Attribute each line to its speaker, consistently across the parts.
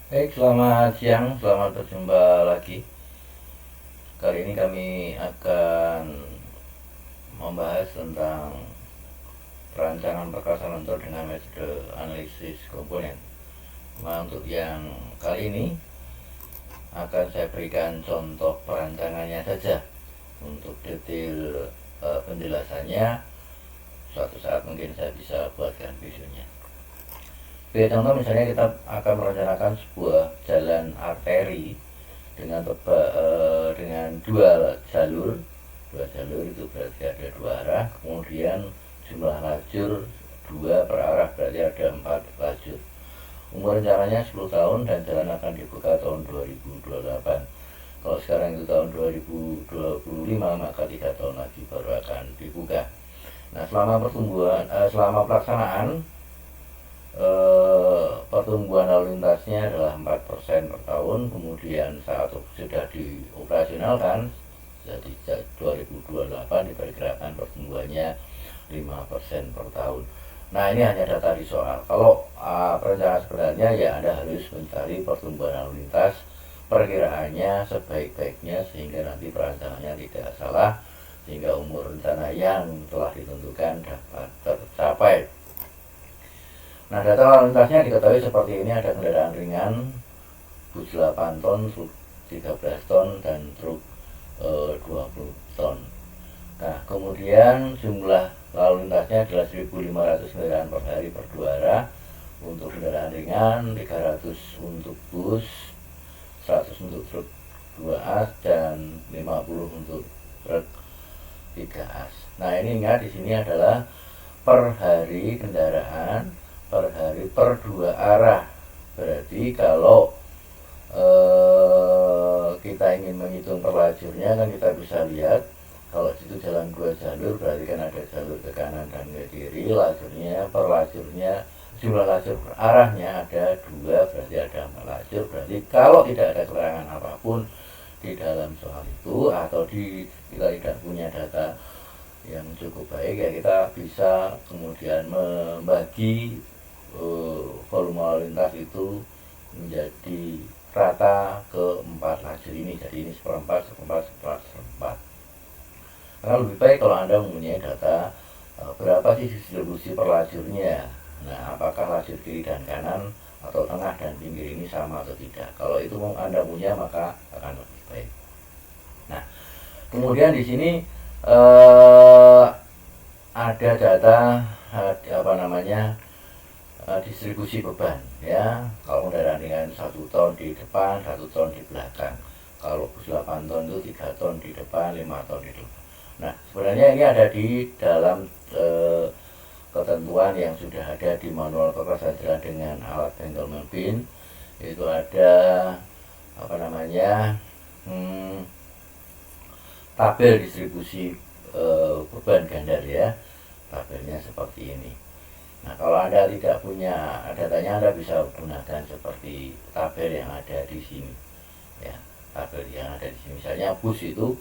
Speaker 1: Baik, selamat siang, selamat berjumpa lagi. Kali ini kami akan membahas tentang perancangan perkasa lentur dengan metode analisis komponen. Nah, untuk yang kali ini akan saya berikan contoh perancangannya saja. Untuk detail penjelasannya, suatu saat mungkin saya bisa buatkan videonya. Oke, contoh misalnya kita akan merencanakan sebuah jalan arteri dengan dengan dua jalur itu berarti ada dua arah, kemudian jumlah lajur dua per arah berarti ada 4 lajur. Umur rencananya 10 tahun dan jalan akan dibuka tahun 2028. Kalau sekarang itu tahun 2025, maka 3 tahun lagi baru akan dibuka. Nah, selama pelaksanaan pertumbuhan lalu lintasnya adalah 4% per tahun. Kemudian saat sudah dioperasionalkan, jadi 2028 diperkirakan pertumbuhannya 5% per tahun. Nah, ini hanya data di soal. Kalau perencanaan sebenarnya ya Anda harus mencari pertumbuhan lalu lintas perkiraannya sebaik-baiknya sehingga nanti perancangannya tidak salah, sehingga umur rencana yang telah ditentukan dapat tercapai. Nah, data lalu lintasnya diketahui seperti ini. Ada kendaraan ringan, bus 8 ton, truk 13 ton, dan truk 20 ton. Nah, kemudian jumlah lalu lintasnya adalah 1.500 kendaraan per hari per dua arah. Untuk kendaraan ringan, 300 untuk bus, 100 untuk truk 2 as, dan 50 untuk truk 3 as. Nah, ini ingat di sini adalah per hari kendaraan per hari per dua arah. Berarti kalau kita ingin menghitung per lajurnya kan kita bisa lihat, kalau situ jalan 2 jalur berarti kan ada jalur ke kanan dan ke kiri. Lajurnya per lajurnya, jumlah lajur per arahnya ada 2, berarti ada 4 lajur. Berarti kalau tidak ada keterangan apapun di dalam soal itu, atau kita tidak punya data yang cukup baik, ya kita bisa kemudian membagi volume lalu lintas itu menjadi rata ke 4 lajur ini. Jadi ini seperempat, seperempat, seperempat, seperempat. Karena lebih baik kalau Anda mempunyai data berapa sih distribusi per lajurnya. Nah, apakah lajur kiri dan kanan atau tengah dan pinggir ini sama atau tidak. Kalau itu Anda punya, maka akan lebih baik. Nah, kemudian di sini ada data distribusi beban, ya. Kalau kendaraan dengan 1 ton di depan, 1 ton di belakang. Kalau bus 8 ton itu 3 ton di depan, 5 ton di depan. Nah, sebenarnya ini ada di dalam ketentuan yang sudah ada di manual perkasa jalan dengan alat Bengkel bin. Itu ada tabel distribusi beban gandar, ya. Tabelnya seperti ini. Nah, kalau Anda tidak punya datanya, Anda bisa gunakan seperti tabel yang ada di sini. Ya, tabel yang ada di sini. Misalnya bus itu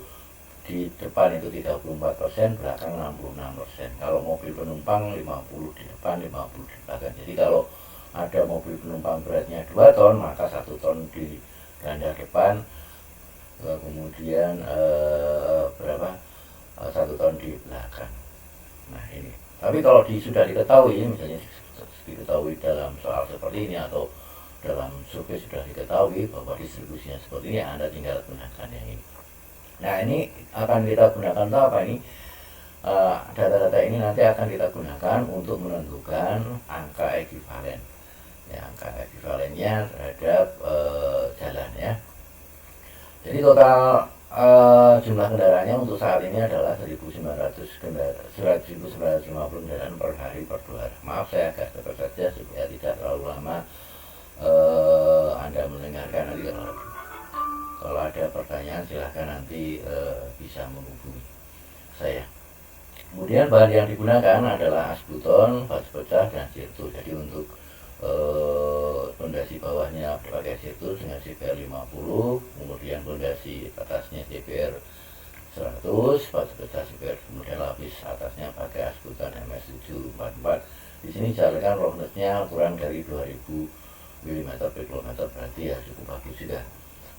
Speaker 1: di depan itu 34%, belakang 66%. Kalau mobil penumpang 50 di depan, 50 di belakang. Jadi kalau ada mobil penumpang beratnya 2 ton, maka 1 ton di ganda depan, kemudian 1 ton di belakang. Nah, ini. Tapi kalau sudah diketahui, misalnya diketahui dalam soal seperti ini atau dalam survei sudah diketahui bahwa distribusinya seperti ini, Anda tinggal gunakan yang ini. Nah, ini akan kita gunakan untuk apa ini? Data-data ini nanti akan kita gunakan untuk menentukan angka ekivalen. Ya, angka ekivalennya terhadap jalan, ya. Jadi total jumlah kendaraannya untuk saat ini adalah 1.950 kendaraan per hari per dua arah. Maaf, saya agak cepat saja supaya tidak terlalu lama Anda mendengarkan. Nanti kalau ada pertanyaan silahkan nanti bisa menghubungi saya. Kemudian bahan yang digunakan adalah asbuton, batu pecah, dan sirtu. Jadi untuk fondasi bawahnya pakai sirtu dengan CBR 50, kemudian fondasi atasnya CBR 100, batu pecah CBR, kemudian lapis atasnya pakai asbuton MS744. Di sini jalankan roughness-nya kurang dari 2000 mm per kilometer, berarti ya cukup bagus juga.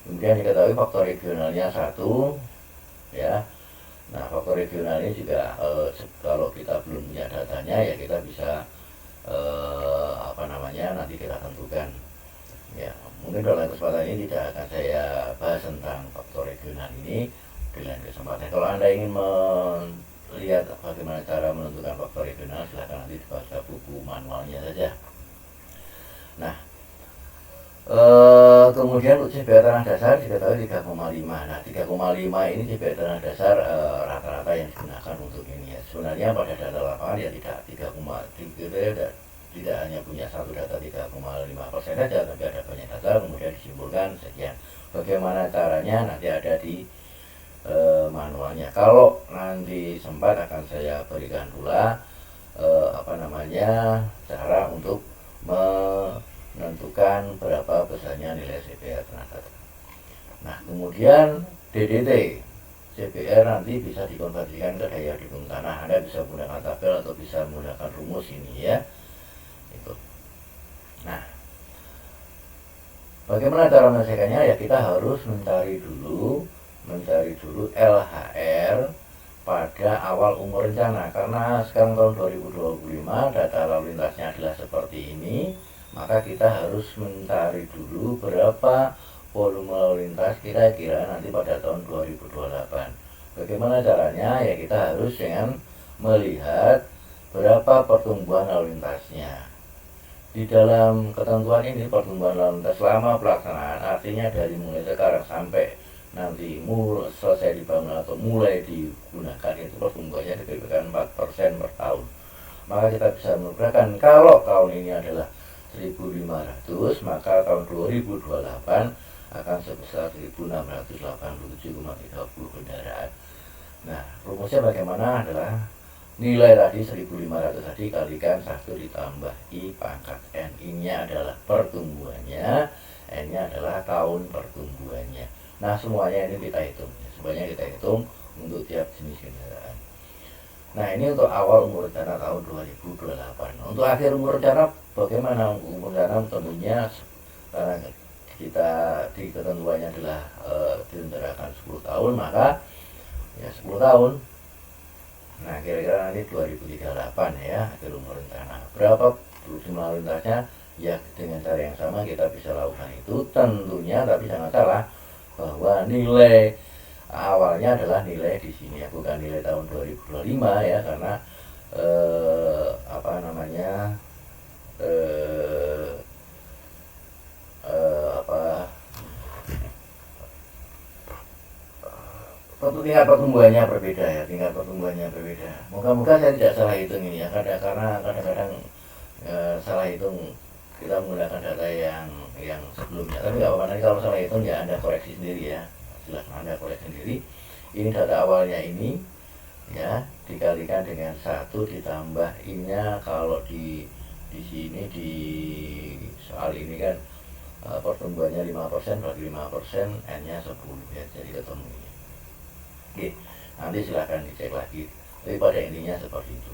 Speaker 1: Kemudian diketahui faktor regionalnya 1 ya. Nah, faktor regional ini juga kalau kita belum punya datanya ya kita bisa nanti kita tentukan ya. Mungkin dalam kesempatan ini tidak akan saya bahas tentang faktor regional ini di lain kesempatan. Kalau Anda ingin melihat bagaimana cara menentukan faktor regional, silahkan nanti dibaca buku manualnya saja. Nah, kemudian untuk CPR tanah dasar diketahui 3,5. Nah, 3,5 ini CPR tanah dasar rata-rata yang digunakan untuk ini ya. Sebenarnya pada data lapangan ya tidak 3,3, tidak hanya punya satu data 3,5% saja, tapi ada banyak data kemudian disimpulkan sekian. Bagaimana caranya nanti ada di manualnya. Kalau nanti sempat akan saya berikan pula cara untuk menentukan berapa besarnya nilai CPR tanah dasar. Nah, kemudian DDT CPR nanti bisa dikonversikan ke daya dukung tanah. Anda bisa menggunakan tabel atau bisa menggunakan rumus ini ya. Itu. Nah, bagaimana cara menyelesaikannya? Ya kita harus mencari dulu LHR pada awal umur rencana. Karena sekarang tahun 2025 data lalu lintasnya adalah seperti ini, maka kita harus mencari dulu berapa volume lalu lintas kira-kira nanti pada tahun 2028. Bagaimana caranya? Ya kita harus dengan melihat berapa pertumbuhan lalu lintasnya. Di dalam ketentuan ini pertumbuhan lalu lintas selama pelaksanaan, artinya dari mulai sekarang sampai nanti selesai dibangun atau mulai digunakan, itu pertumbuhannya diperkirakan 4% per tahun. Maka kita bisa memperkirakan kalau tahun ini adalah 1.500, maka tahun 2028 akan sebesar 1.687,30 kendaraan. Nah, rumusnya bagaimana? Adalah nilai tadi 1.500 tadi kalikan 1 ditambah I pangkat N. I-nya adalah pertumbuhannya, N-nya adalah tahun pertumbuhannya. Nah, semuanya ini kita hitung. Semuanya kita hitung untuk tiap jenis kendaraan. Nah, ini untuk awal umur rencana tahun 2028. Untuk akhir umur rencana bagaimana? Umur rencana tentunya karena kita di ketentuannya adalah direncanakan 10 tahun, maka ya 10 tahun. Nah, kira-kira nanti 2038 ya akhir umur rencana. Berapa jumlah lintasnya? Ya dengan cara yang sama kita bisa lakukan itu tentunya, tapi jangan salah bahwa nilai awalnya adalah nilai di sini ya, bukan nilai tahun 2025 ya, karena tingkat pertumbuhannya berbeda ya, tingkat pertumbuhannya berbeda. Moga-moga saya tidak salah hitung ini ya, karena kadang-kadang salah hitung kita menggunakan data yang sebelumnya. Tapi nggak apa-apa, nanti kalau salah hitung ya Anda koreksi sendiri ya, silahkan Anda koreksi sendiri. Ini data awalnya ini ya dikalikan dengan 1 ditambah I-nya. Kalau di sini di soal ini kan pertumbuhannya 5%, berarti 5%, N-nya 10 ya, jadi ketemu ini. Oke, nanti silahkan dicek lagi, tapi pada intinya seperti itu.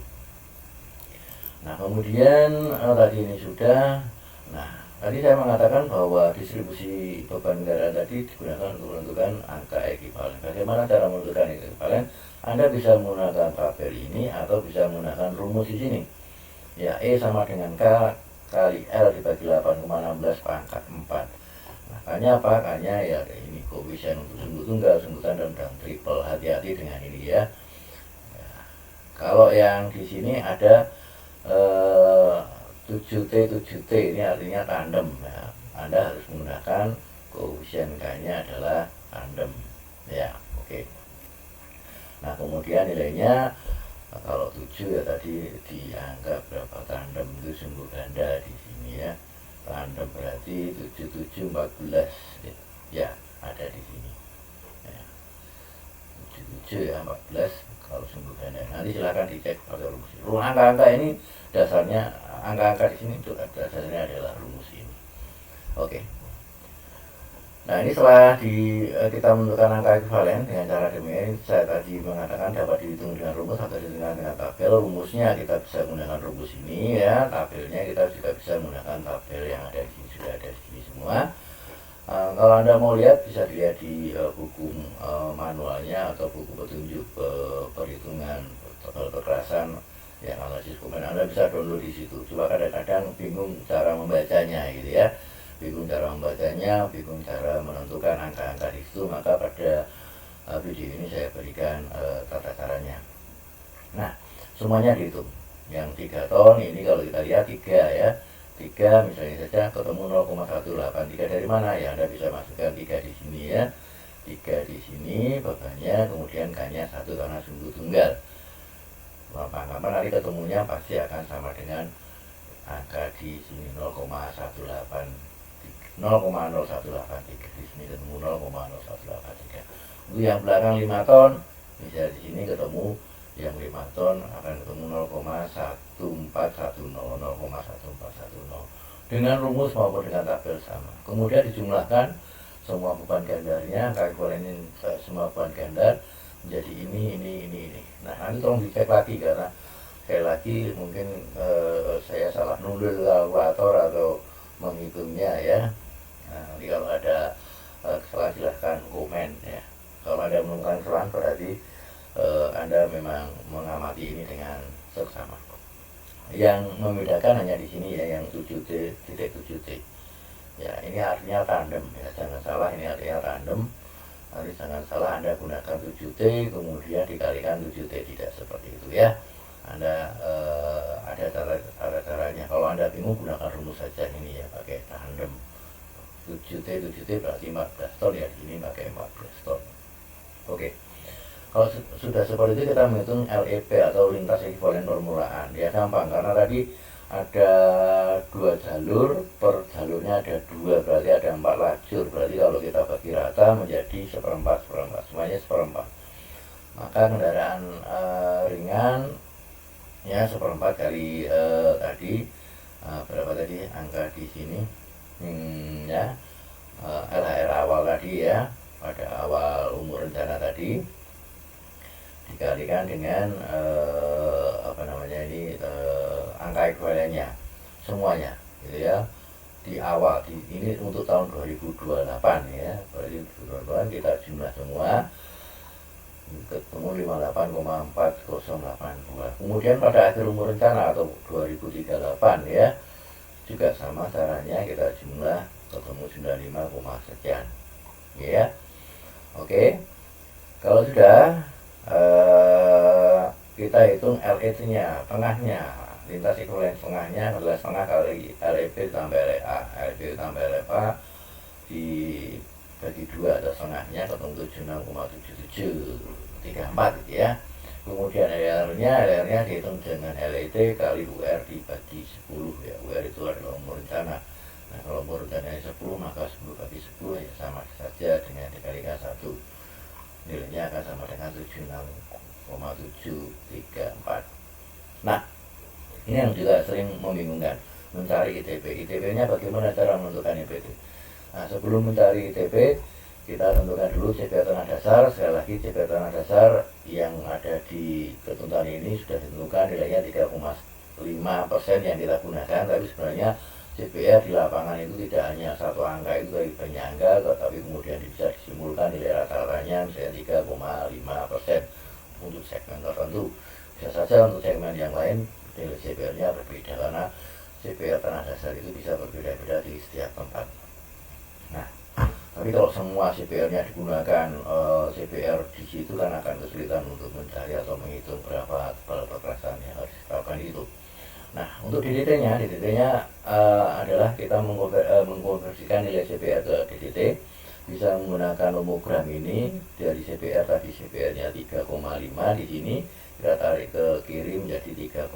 Speaker 1: Nah, kemudian tadi ini sudah. Nah, tadi saya mengatakan bahwa distribusi beban kendaraan tadi digunakan untuk menentukan angka ekivalen. Bagaimana cara menentukan ekivalen? Anda bisa menggunakan tabel ini atau bisa menggunakan rumus di sini. Ya, E sama dengan K kali L dibagi 8,16 pangkat 4. Makanya apa? Makanya ya ini koefisien untuk sumbu tunggal, sumbu tandem, dan triple. Hati-hati dengan ini ya. Kalau yang di sini ada 7T ini artinya tandem ya. Anda harus menggunakan koefisien K-nya adalah tandem ya. Oke. Nah, kemudian nilainya kalau 7 ya tadi dianggap berapa, tandem itu sumbu ganda di sini ya. Tandem berarti 7, 14 ya, ada di sini ya. 7 ya 14 kalau sumbu ganda. Nanti silahkan dicek pakai rumus. Angka-angka ini dasarnya, angka-angka di sini itu dasarnya adalah rumus ini. Oke. Nah ini setelah kita menentukan angka ekuivalen dengan cara demikian, saya tadi mengatakan dapat dihitung dengan rumus atau dihitung dengan tabel. Rumusnya kita bisa menggunakan rumus ini ya, tabelnya kita juga bisa menggunakan tabel yang ada di sini, sudah ada di sini semua. Kalau Anda mau lihat bisa dilihat di buku manualnya atau buku petunjuk perhitungan kekerasan yang analisis komen. Anda bisa download di situ. Cuma kadang-kadang bingung cara membacanya gitu ya. Bingung cara membacanya, bingung cara menentukan angka-angka di situ, maka pada video ini saya berikan tata caranya. Nah, semuanya dihitung. Yang 3 ton ini kalau kita lihat 3 ya. 3 misalnya saja ketemu 0,18. 3 dari mana? Ya Anda bisa masukkan 3 di sini ya. 3 di sini bebannya, kemudian K-nya 1 karena sumbu tunggal. Kapan nanti ketemunya pasti akan sama dengan angka di sini 0,0183 di sini ketemu 0,0183. Untuk yang belakang 5 ton bisa di sini ketemu yang 5 ton akan ketemu 0,1410 dengan rumus maupun dengan tabel sama. Kemudian dijumlahkan semua beban gandarnya, kalkulasi semua beban gandar menjadi ini. Nah nanti tolong dicek lagi karena sekali lagi mungkin saya salah nulis kalkulator atau menghitungnya ya. Nah, nanti kalau ada kesalahan silahkan komen ya. Kalau ada menemukan kesalahan berarti Anda memang mengamati ini dengan seksama. Yang membedakan hanya di sini ya, yang 7T, titik 7T. Ya, ini artinya tandem ya, jangan salah, ini artinya tandem. Nanti jangan salah Anda gunakan 7T kemudian dikalikan 7T, tidak seperti itu ya. Anda ada cara-caranya. Kalau Anda bingung gunakan rumus saja ini ya, pakai tandem. 7T berarti 14 ton ya, di sini pakai 14 ton. Oke. Kalau sudah seperti itu kita menghitung LEP atau lintas ekuivalen permulaan. Ya gampang karena tadi ada 2 jalur, per jalurnya ada 2, berarti ada 4 lajur. Berarti kalau kita bagi rata menjadi seperempat, semuanya seperempat. Maka kendaraan ringan ya seperempat kali tadi berapa tadi angka di sini ya LHR awal tadi ya, pada awal umur rencana tadi dikalikan dengan angka ekuivalennya semuanya gitu ya di awal ini untuk tahun 2028 ya. Berarti 2028 kita jumlah semua ketemu 58,4082. Kemudian pada akhir umur rencana atau 2038 ya juga sama caranya, kita jumlah ketemu 95, sekian ya. Oke, kalau sudah kita hitung LET nya, tengahnya, lintas ekuivalen tengahnya adalah setengah kali LEP tambah LA. LEP tambah LFA dibagi 2 atau setengahnya ketemu 76,7734 gitu ya. Kemudian LR-nya dihitung dengan LET kali UR dibagi 10 ya. UR itu adalah umur rencana. Nah kalau umur rencananya 10 maka 10 bagi 10 ya sama saja dengan dikalikan 1. Nilainya akan sama dengan 76,734. Nah ini yang juga sering membingungkan, mencari ITP. ITP-nya bagaimana cara menentukan IPT? Nah sebelum mencari ITP kita tentukan dulu CPR tanah dasar. Sekali lagi CPR tanah dasar yang ada di ketentuan ini sudah ditentukan nilainya 3,5% yang kita gunakan, tapi sebenarnya CPR di lapangan itu tidak hanya satu angka itu, tapi banyak angka, tapi kemudian bisa disimpulkan nilai rata-ratanya misalnya 3,5% untuk segmen tertentu. Bisa saja untuk segmen yang lain nilai CPR-nya berbeda karena CPR tanah dasar itu bisa berbeda-beda di setiap tempat. Nah, tapi kalau semua CPR-nya digunakan CPR di situ kan akan kesulitan untuk mencari atau menghitung berapa tebal kekerasan yang harus diterapkan itu. Nah, untuk DDT-nya adalah kita mengkonversikan nilai CPR ke DDT, bisa menggunakan nomogram ini. Dari CPR tadi CPR-nya 3,5 di sini kita tarik ke kiri menjadi 3,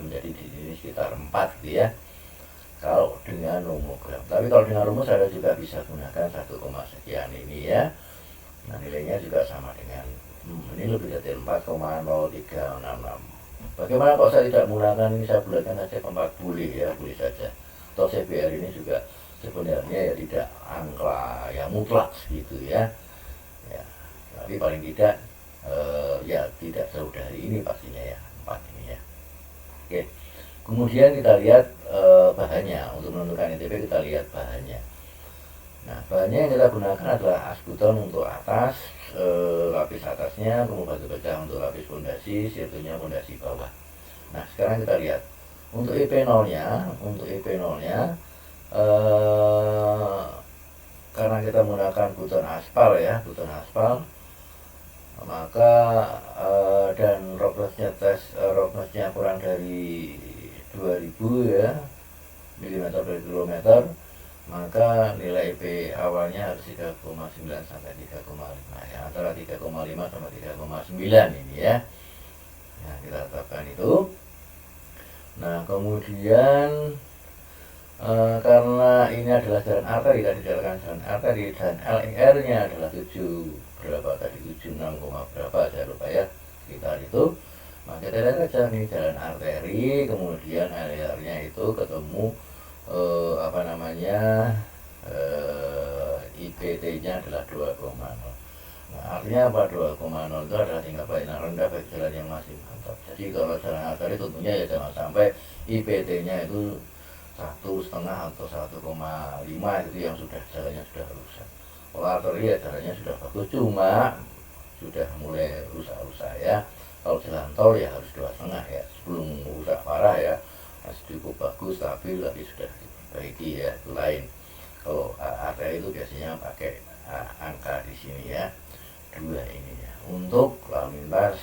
Speaker 1: menjadi di sini sekitar 4 gitu ya. Kalau dengan nomogram, tapi kalau dengan rumus saya juga bisa gunakan 1, sekian ini ya. Nah nilainya juga sama dengan ini lebih dari 4,0366. Bagaimana kalau saya tidak menggunakan ini, saya bulatkan saja ke 4, boleh ya, boleh saja. Atau CPR ini juga sebenarnya ya tidak angka yang mutlak gitu ya, ya tapi paling tidak ya tidak jauh dari ini pastinya ya, 4 ini ya. Oke, kemudian kita lihat bahannya. Untuk menentukan ITP kita lihat bahannya. Nah, bahannya yang kita gunakan adalah asbeton untuk atas, lapis atasnya, kemudian batu pecah untuk lapis fondasi, sirtunya fondasi bawah. Nah, sekarang kita lihat untuk IP0-nya, karena kita menggunakan beton aspal ya, maka dan roughness-nya kurang dari 2000 ya milimeter per kilometer, maka nilai IP awalnya harus 3,9 sampai 3,5 ya, antara 3,5 sampai 3,9 ini ya. Nah, kita tetapkan itu. Nah, kemudian karena ini adalah jalan arteri, tadi jalan arteri, dan LER-nya adalah 76, berapa saya lupa ya, sekitar itu. Maka kita lihat aja nih jalan arteri, kemudian LER-nya itu ketemu IPT-nya adalah 2,0. Nah, artinya apa? 2,0 itu adalah tingkat pelayanan rendah bagi jalan yang masih mantap. Jadi kalau jalan arteri tentunya ya jangan sampai IPT-nya itu 1,5 atau 1,5 itu yang jalannya sudah rusak. Kalau arteri ya jalannya sudah bagus, cuma sudah mulai rusak-rusak ya. Kalau jalan tol ya harus 2,5 ya, sebelum rusak parah ya, masih cukup bagus tapi sudah diperbaiki ya, itu lain. Kalau arteri itu biasanya pakai angka di sini ya, 2 ini ya. Untuk lalu lintas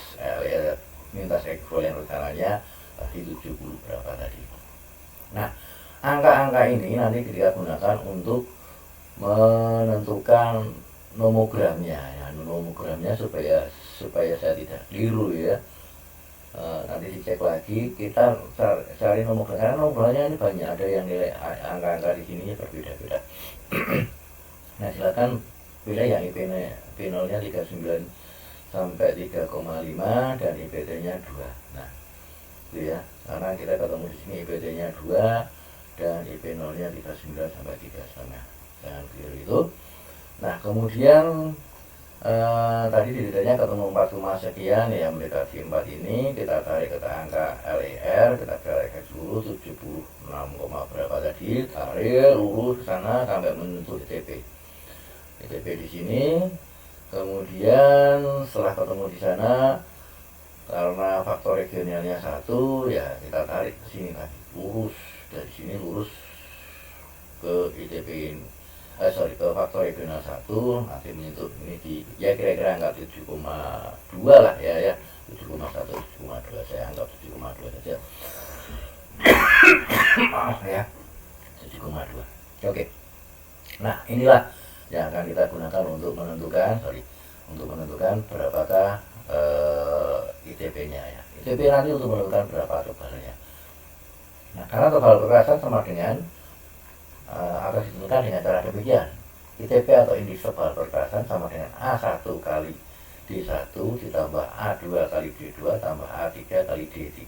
Speaker 1: ekvivalent rencananya tadi 70 berapa tadi. Nah, angka-angka ini nanti kita gunakan untuk menentukan nomogramnya ya, nomogramnya supaya saya tidak keliru ya. Nanti dicek lagi, kita cari nomogramnya, karena nomogramnya ini banyak, ada yang nilai angka-angka di sini berbeda-beda. Nah, silakan pilih yang IP0-nya 39 sampai 3,5 dan IPT-nya 2. Nah, itu ya, karena kita ketemu di sini IPT-nya 2 dan IP0-nya 39 sampai 3,5. Jangan keliru itu. Nah, kemudian tadi di detailnya ketemu 4, sekian ya, mendekati 4 ini, kita tarik ke angka LER, kita tarik ke dulu 76, berapa tadi, tarik lurus ke sana sampai menyentuh ITP di sini. Kemudian setelah ketemu di sana, karena faktor regionalnya 1 ya, kita tarik ke sini lagi, lurus dari sini lurus ke ITP ini. Ke faktor regional 1, nanti menyentuh ini di ya kira-kira angka 7,2 lah ya, 7,1, 7,2, saya anggap 7,2 saja. Maaf ya, 7,2. Oke. Nah, inilah yang akan kita gunakan untuk menentukan berapakah ITP-nya ya. ITP nanti untuk menentukan berapa tebalnya. Nah, karena tebal kekerasan sama dengan akan ditentukan dengan cara demikian. ITP atau indeks tebal perkerasan sama dengan A1 kali D1 ditambah A2 kali D2 tambah A3 kali D3.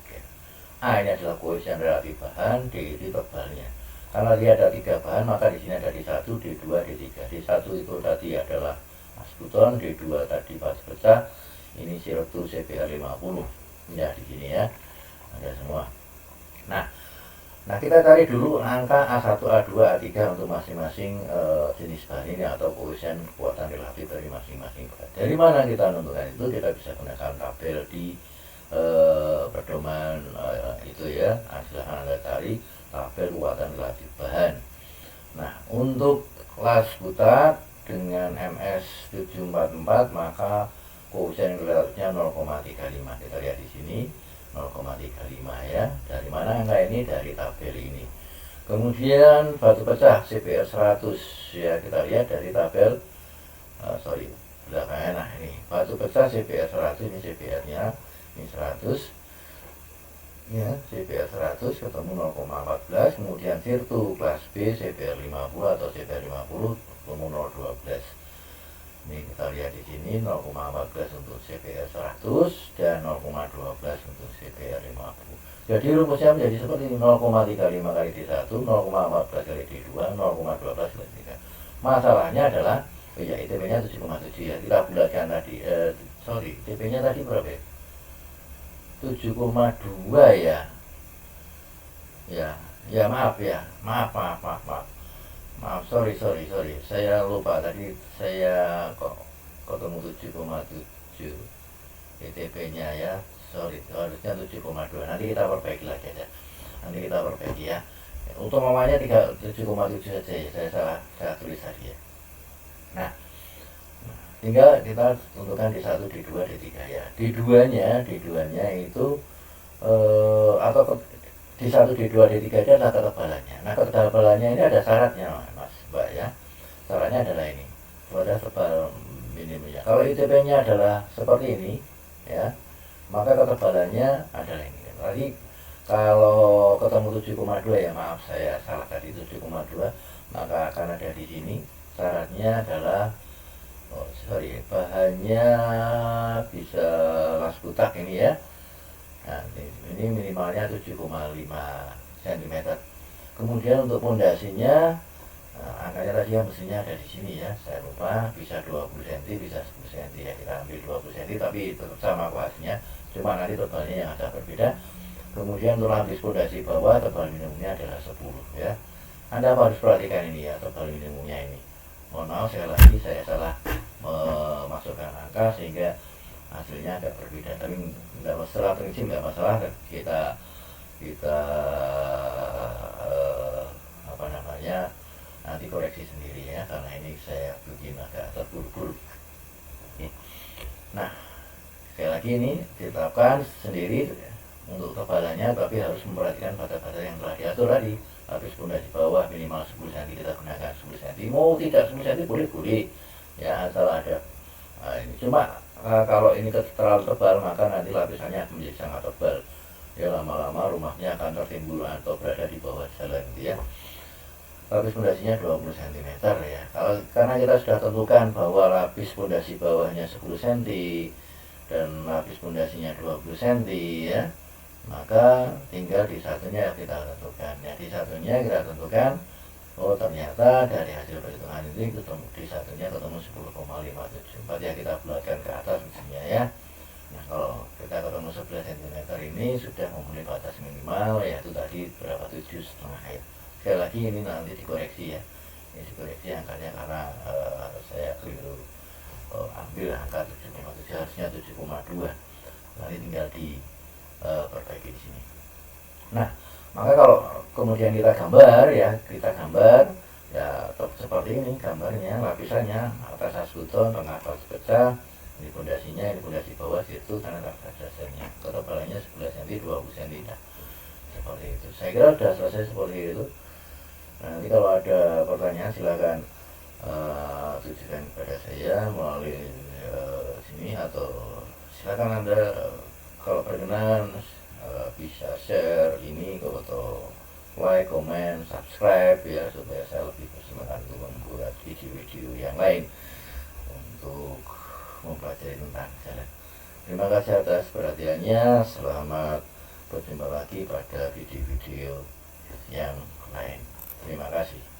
Speaker 1: A ini adalah koefisien relatif bahan, D itu tebalnya. Karena dia ada 3 bahan, maka di sini ada D1, D2, D3. D1 itu tadi adalah asbeton, D2 tadi batu pecah, ini sirtu CBR 50. Ya, di sini ya. Ada semua. Nah, kita cari dulu angka A1, A2, A3 untuk masing-masing jenis bahan ini atau koefisien kekuatan relatif dari masing-masing bahan. Dari mana kita menentukan itu? Kita bisa gunakan tabel di pedoman itu ya. Silahkan Anda cari tabel kekuatan relatif bahan. Nah, untuk kelas butat dengan MS 744 maka koefisien relatifnya 0,35. Kita lihat di sini 0,35 ya. Dari mana angka ini? Dari tabel ini. Kemudian batu pecah CBR 100 ya, kita lihat dari tabel belakangnya. Nah, ini batu pecah CBR 100, ini CBR-nya ini 100 ya, CBR 100 ketemu 0,14. Kemudian sirtu kelas B CBR 50 atau CBR 50 ketemu 0,12. Ini kita lihat di sini 0,14 untuk CPR 100 dan 0,12 untuk CPR 50. Jadi rumusnya menjadi seperti ini, 0,35 kali D1, 0,14 kali D2, 0,12 kali D3. Masalahnya adalah ya ITP-nya 7,7 ya. Kita bulatkan tadi. ITP-nya tadi berapa ya? 7,2 ya. Ya maaf ya. Maaf. Sorry. Saya lupa tadi, saya kok ketemu 7,7 ITP-nya ya. Sorry, harusnya 7,2. Nanti kita perbaiki lagi aja. Ya. Untuk mamanya 7,7 saja ya. Saya tulis tadi ya. Nah, tinggal kita tentukan D1, D2, D3 ya. D2-nya itu atau D1, D2, D3 itu adalah ketebalannya. Nah, ketebalannya ini ada syaratnya, Mas, Mbak ya. Syaratnya adalah ini. Pada tebal minimumnya. Kalau ITP-nya adalah seperti ini, ya, maka ketebalannya adalah ini. Tadi kalau ketemu 7,2 ya, maaf saya salah tadi 7,2, maka akan ada di sini. Syaratnya adalah bahannya bisa las butak ini ya. Nah, ini minimalnya 7,5 cm. Kemudian untuk pondasinya, angkanya tadi yang mestinya ada di sini ya. Saya lupa, bisa 20 cm, bisa 10 cm ya. Kita ambil 20 cm, tapi tetap sama kuasinya. Cuma nanti tebalnya yang agak berbeda. Kemudian untuk lapis pondasi bawah, tebal minimumnya adalah 10 ya. Anda harus perhatikan ini ya, tebal minimumnya ini. Mohon maaf sekali lagi saya salah memasukkan angka sehingga hasilnya agak berbeda, tapi tidak masalah, prinsip tidak masalah. Kita nanti koreksi sendiri ya, karena ini saya bikin agak terburu-buru. Nah, sekali lagi ini ditetapkan sendiri untuk tebalannya, tapi harus memperhatikan bata-bata yang telah diatur tadi. Lapis pondasi bawah minimal 10 cm, kita gunakan 10 cm. Mau tidak 10 cm boleh ya, asal ada. Nah, ini cuma kalau ini terlalu tebal, maka nanti lapisannya akan menjadi sangat tebal ya. Lama-lama rumahnya akan tertimbul atau berada di bawah jalan gitu ya. Lapis pondasinya 20 cm ya. Karena kita sudah tentukan bahwa lapis pondasi bawahnya 10 cm dan lapis pondasinya 20 cm ya, maka tinggal di satunya kita tentukan ya. Di satunya kita tentukan, oh ternyata dari hasil perhitungan ini ketemu di satunya ketemu 10,574 ya. Kita bulatkan ke atas misalnya ya. Nah, kalau kita ketemu 11 cm ini sudah memenuhi batas minimal, yaitu tadi berapa, 7,5 ya. Sekali lagi ini nanti dikoreksi ya. Ini dikoreksi angkanya karena saya keliru ambil angka 7,7, harusnya 7,2. Nanti tinggal perbaiki di sini. Nah, maka kalau kemudian kita gambar ya seperti ini gambarnya, lapisannya atas asbeton, tengah atas pecah, ini pondasinya, ini pondasi bawah, situ karena atas dasarnya, ketebalannya 11 cm, 20 cm. Nah, seperti itu. Saya kira sudah selesai seperti itu. Nah, nanti kalau ada pertanyaan silakan tujukan kepada saya melalui sini, atau silakan Anda kalau berkenan bisa share ini atau like, comment, subscribe ya, supaya saya lebih bersemangat untuk membuat video-video yang lain untuk mempelajari tentang jalan. Terima kasih atas perhatiannya. Selamat berjumpa lagi pada video-video yang lain. Terima kasih.